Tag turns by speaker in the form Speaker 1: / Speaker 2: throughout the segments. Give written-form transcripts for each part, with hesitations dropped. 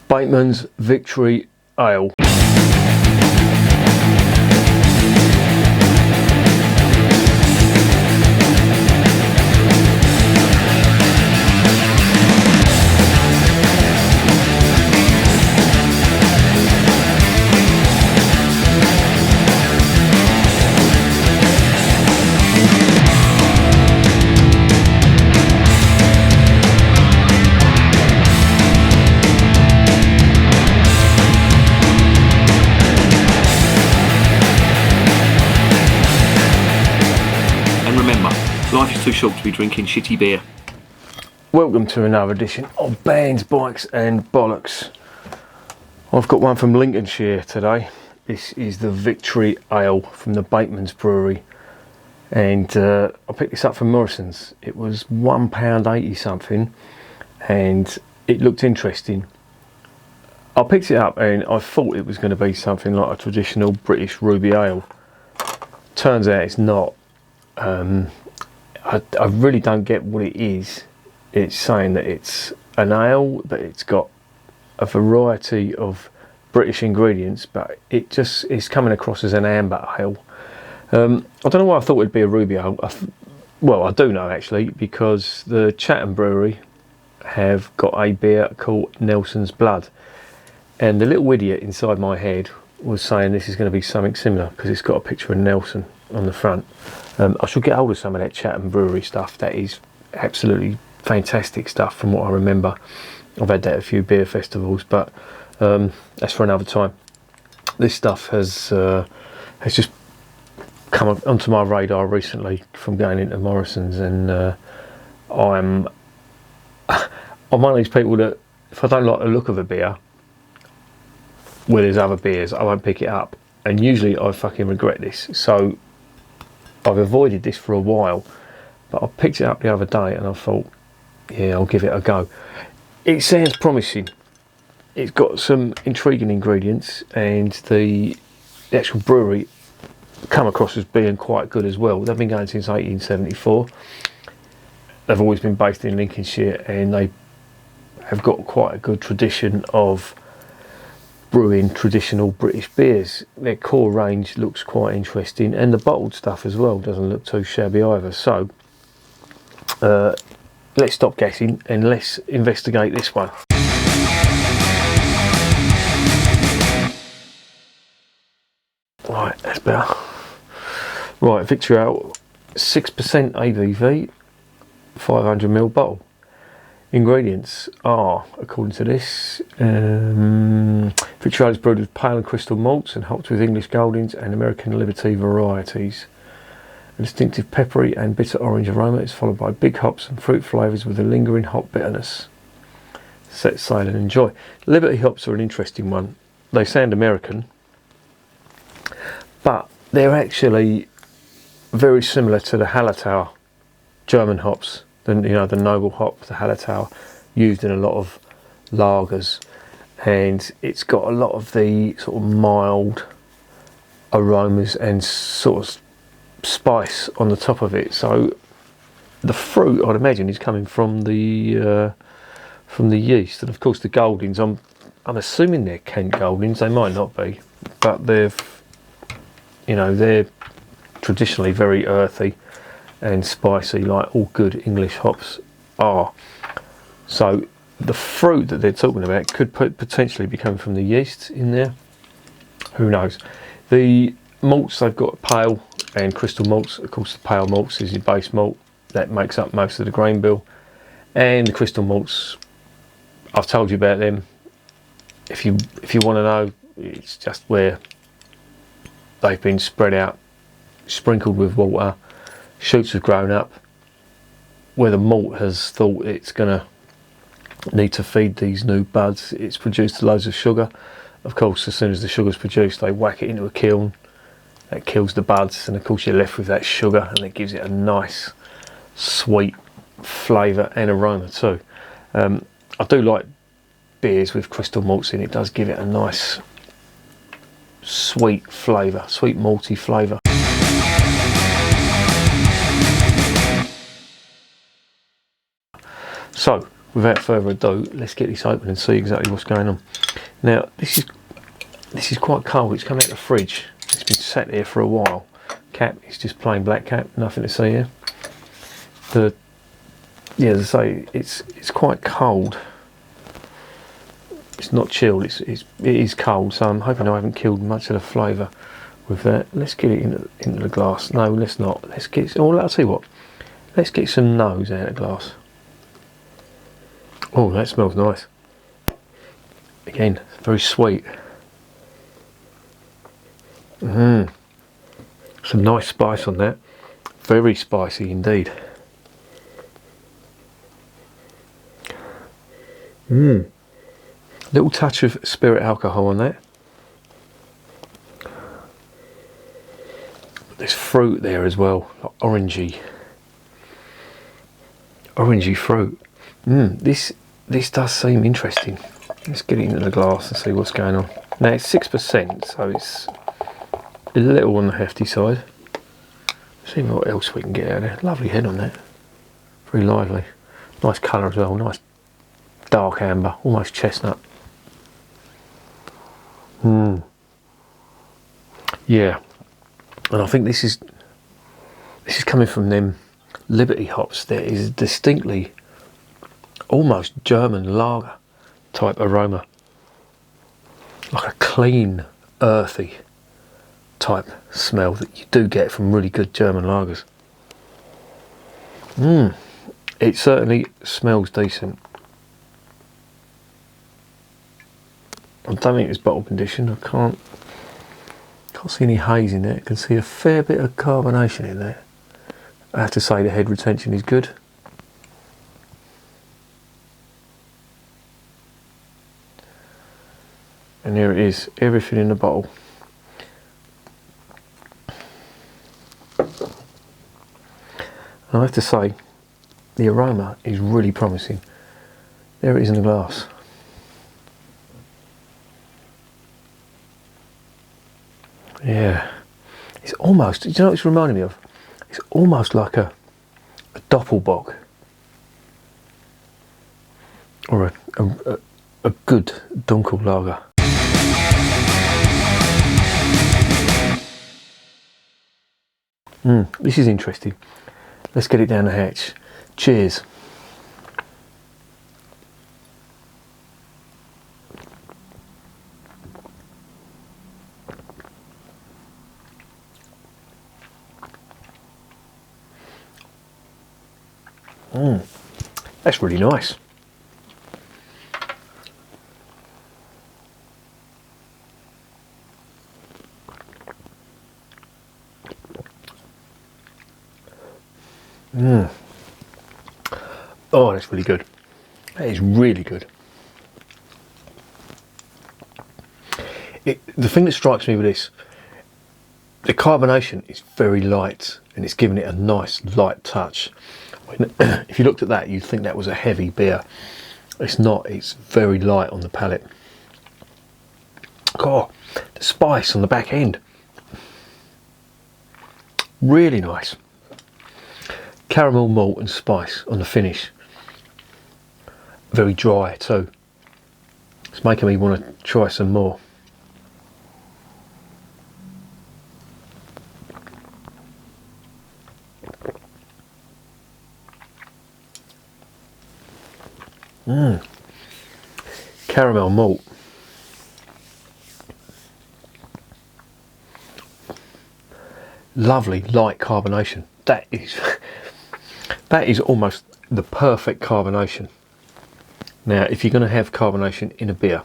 Speaker 1: Bateman's Victory Ale.
Speaker 2: Life is too short to be drinking shitty beer.
Speaker 1: Welcome to another edition of Bands, Bikes and Bollocks. I've got one from Lincolnshire today. This is the Victory Ale from the Bateman's Brewery, and I picked this up from Morrison's. It was £1.80 something, and it looked interesting. I picked it up and I thought it was going to be something like a traditional British ruby ale. Turns out it's not. I really don't get what it is. It's saying that it's an ale, that it's got a variety of British ingredients, but it just is coming across as an amber ale. I don't know why I thought it'd be a ruby ale. Well, I do know actually, because the Chatham Brewery have got a beer called Nelson's Blood, and the little idiot inside my head was saying this is going to be something similar because it's got a picture of Nelson on the front. I should get hold of some of that Chatham Brewery stuff. That is absolutely fantastic stuff from what I remember. I've had that at a few beer festivals, but that's for another time. This stuff has just come onto my radar recently from going into Morrison's, and I'm one of these people that if I don't like the look of a beer, where there's other beers, I won't pick it up, and usually I fucking regret this. So I've avoided this for a while, but I picked it up the other day and I thought, yeah, I'll give it a go. It sounds promising. It's got some intriguing ingredients, and the actual brewery come across as being quite good as well. They've been going since 1874. They've always been based in Lincolnshire, and they have got quite a good tradition of brewing traditional British beers. Their core range looks quite interesting, and the bottled stuff as well doesn't look too shabby either. So let's stop guessing and let's investigate this one. Right, that's better. Right, Victory Ale, 6% ABV, 500ml bottle. Ingredients are, according to this, Victory Ale is brewed with pale and crystal malts and hopped with English Goldings and American Liberty varieties. A distinctive peppery and bitter orange aroma is followed by big hops and fruit flavours with a lingering hop bitterness. Set sail and enjoy. Liberty hops are an interesting one. They sound American, but they're actually very similar to the Hallertau German hops. The noble hop, the Hallertau, used in a lot of lagers, and it's got a lot of the sort of mild aromas and sort of spice on the top of it. So the fruit, I'd imagine, is coming from the yeast, and of course the Goldings. I'm assuming they're Kent Goldings. They might not be, but they're traditionally very earthy and spicy, like all good English hops are. So the fruit that they're talking about could potentially be coming from the yeast in there. Who knows? The malts, they've got pale and crystal malts. Of course, the pale malts is your base malt that makes up most of the grain bill, and the crystal malts, I've told you about them. If you want to know, it's just where they've been spread out, sprinkled with water. Shoots have grown up, where the malt has thought it's going to need to feed these new buds. It's produced loads of sugar. Of course, as soon as the sugar's produced, they whack it into a kiln. That kills the buds, and of course you're left with that sugar, and it gives it a nice sweet flavour and aroma too. I do like beers with crystal malts in. It does give it a nice sweet flavour, sweet malty flavour. So without further ado, let's get this open and see exactly what's going on. Now, this is quite cold. It's come out of the fridge. It's been sat there for a while. Cap is just plain black cap, nothing to see here. Yeah, as I say, it's quite cold. It's not chilled. It is cold, so I'm hoping I haven't killed much of the flavour with that. Let's get it into the glass. No, let's not. Let's get. Oh, I'll tell you what. Let's get some nose out of the glass. Oh, that smells nice. Again, very sweet. Some nice spice on that. Very spicy indeed. Little touch of spirit alcohol on that. There's fruit there as well, like orangey fruit. This does seem interesting. Let's get it into the glass and see what's going on. Now it's 6%, so it's a little on the hefty side. See what else we can get out of there. Lovely head on that. Very lively. Nice colour as well. Nice dark amber, almost chestnut. Yeah, and I think this is coming from them Liberty hops. There is distinctly almost German lager type aroma, like a clean, earthy type smell that you do get from really good German lagers. It certainly smells decent. I don't think it's bottle conditioned. I can't see any haze in there. I can see a fair bit of carbonation in there. I have to say the head retention is good. And there it is, everything in the bottle. And I have to say, the aroma is really promising. There it is in the glass. Yeah, it's almost, do you know what it's reminding me of? It's almost like a Doppelbock, or a good Dunkel lager. This is interesting. Let's get it down the hatch. Cheers. That's really nice. Oh, that's really good. That is really good. The thing that strikes me with this, the carbonation is very light and it's giving it a nice light touch. If you looked at that, you'd think that was a heavy beer. It's not, it's very light on the palate. God, the spice on the back end. Really nice. Caramel, malt and spice on the finish. Very dry too. It's making me want to try some more. Caramel malt. Lovely light carbonation. That is almost the perfect carbonation. Now, if you're going to have carbonation in a beer,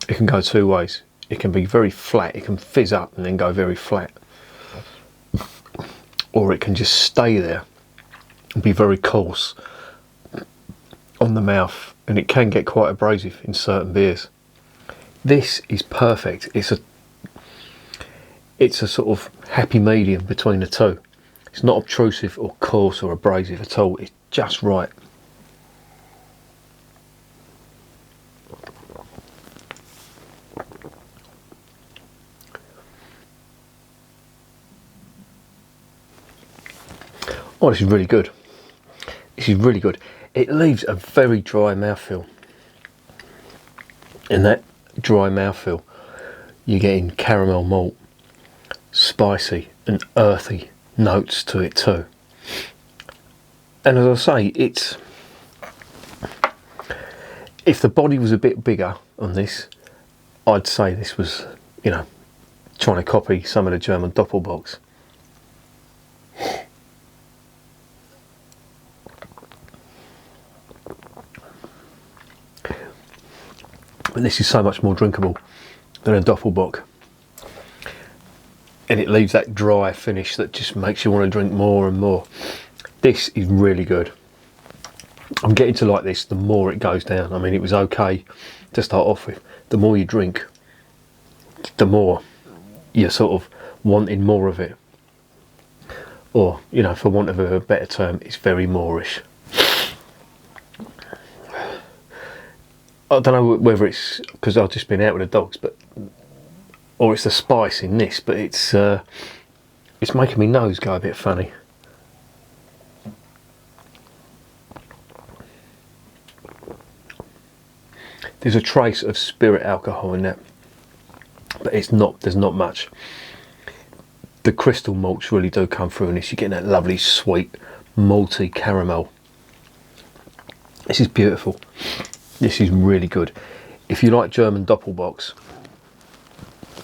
Speaker 1: it can go two ways. It can be very flat, it can fizz up and then go very flat. Or it can just stay there and be very coarse on the mouth, and it can get quite abrasive in certain beers. This is perfect. It's a sort of happy medium between the two. It's not obtrusive or coarse or abrasive at all. It's just right. Oh, this is really good. This This is really good. It leaves a very dry mouthfeel. And that dry mouthfeel, you're getting caramel malt, spicy and earthy notes to it too. And as I say, it's, if the body was a bit bigger on this, I'd say this was, you know, trying to copy some of the German Doppelbocks. But this is so much more drinkable than a Doppelbock. And it leaves that dry finish that just makes you want to drink more and more. This is really good. I'm getting to like this the more it goes down. I mean, it was okay to start off with. The more you drink, the more you're sort of wanting more of it. Or, you know, for want of a better term, it's very Moorish. I don't know whether it's because I've just been out with the dogs, but or it's the spice in this, but it's making my nose go a bit funny. There's a trace of spirit alcohol in that, but it's not. There's not much. The crystal malts really do come through in this. You're getting that lovely sweet malty caramel. This is beautiful. This is really good. If you like German Doppelbocks,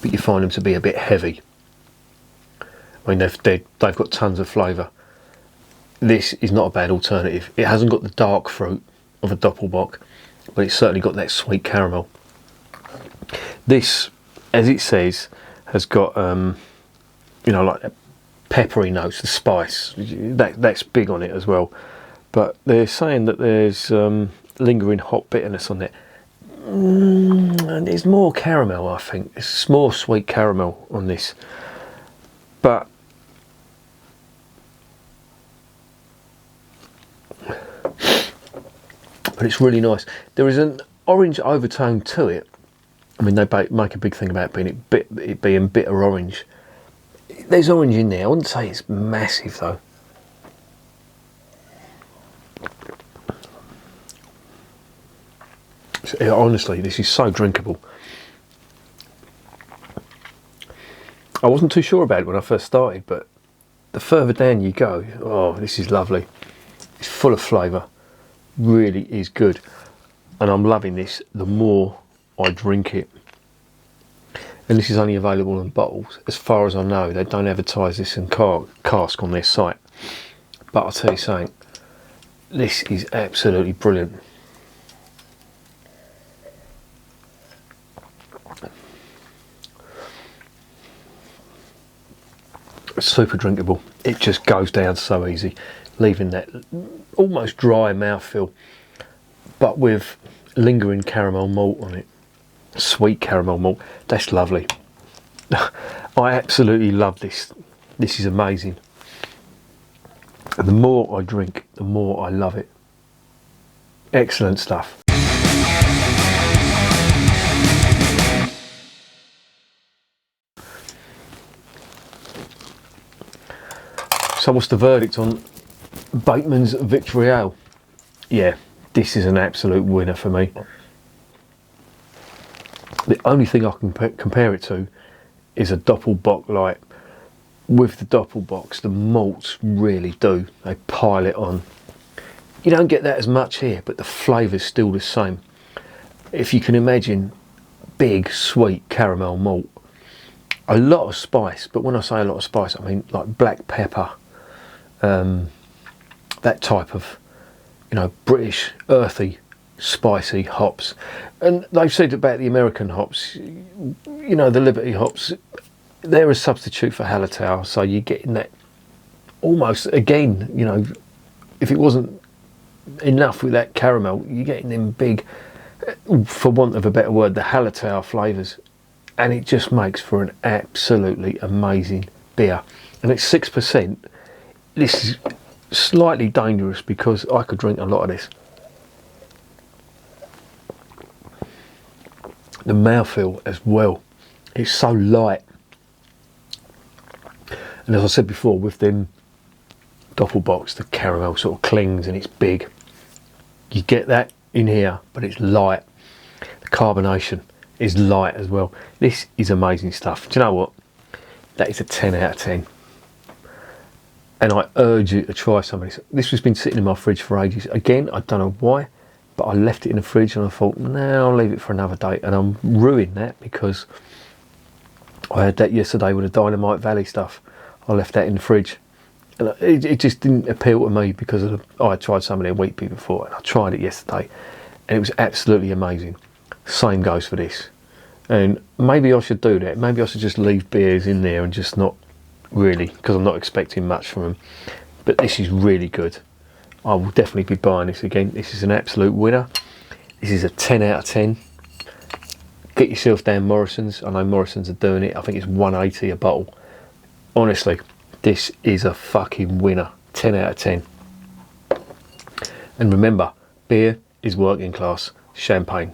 Speaker 1: but you find them to be a bit heavy, I mean they've got tons of flavour, this is not a bad alternative. It hasn't got the dark fruit of a Doppelbock, but it's certainly got that sweet caramel. This, as it says, has got you know, like peppery notes, the spice, that's big on it as well. But they're saying that there's lingering hot bitterness on it. And there's more caramel, I think. It's more sweet caramel on this. But it's really nice. There is an orange overtone to it. I mean, they make a big thing about it being bitter orange. There's orange in there. I wouldn't say it's massive though. Honestly, this is so drinkable. I wasn't too sure about it when I first started, but the further down you go, oh, this is lovely. It's full of flavour, really is good, and I'm loving this the more I drink it. And this is only available in bottles. As far as I know, they don't advertise this in cask on their site. But I'll tell you something, this is absolutely brilliant. Super drinkable. It just goes down so easy, leaving that almost dry mouthfeel, but with lingering caramel malt on it. Sweet caramel malt. That's lovely. I absolutely love this. This is amazing. And the more I drink, the more I love it. Excellent stuff. So what's the verdict on Bateman's Victory Ale? Yeah, this is an absolute winner for me. The only thing I can compare it to is a Doppelbock Light. With the Doppelbocks, the malts really do. They pile it on. You don't get that as much here, but the flavour's still the same. If you can imagine big, sweet caramel malt. A lot of spice, but when I say a lot of spice, I mean like black pepper. That type of, you know, British earthy spicy hops. And they've said about the American hops, you know, the Liberty hops, they're a substitute for Hallertau, so you're getting that almost, again, you know, if it wasn't enough with that caramel, you're getting them big, for want of a better word, the Hallertau flavours, and it just makes for an absolutely amazing beer. And it's 6%. This is slightly dangerous because I could drink a lot of this. The mouthfeel as well, it's so light. And as I said before, with them Doppelbox, the caramel sort of clings and it's big. You get that in here, but it's light. The carbonation is light as well. This is amazing stuff. Do you know what? That is a 10 out of 10. And I urge you to try some of this. This has been sitting in my fridge for ages. Again, I don't know why, but I left it in the fridge and I thought, no, I'll leave it for another day. And I'm ruining that because I had that yesterday with the Dynamite Valley stuff. I left that in the fridge. And it just didn't appeal to me because I tried some of their wheat beer before and I tried it yesterday and it was absolutely amazing. Same goes for this. And maybe I should do that. Maybe I should just leave beers in there and just not really, because I'm not expecting much from them. But this is really good. I will definitely be buying this again. This is an absolute winner. This is a 10 out of 10. Get yourself down Morrison's. I know Morrison's are doing it. I think it's $1.80 a bottle. Honestly, this is a fucking winner. 10 out of 10. And remember, beer is working class. Champagne.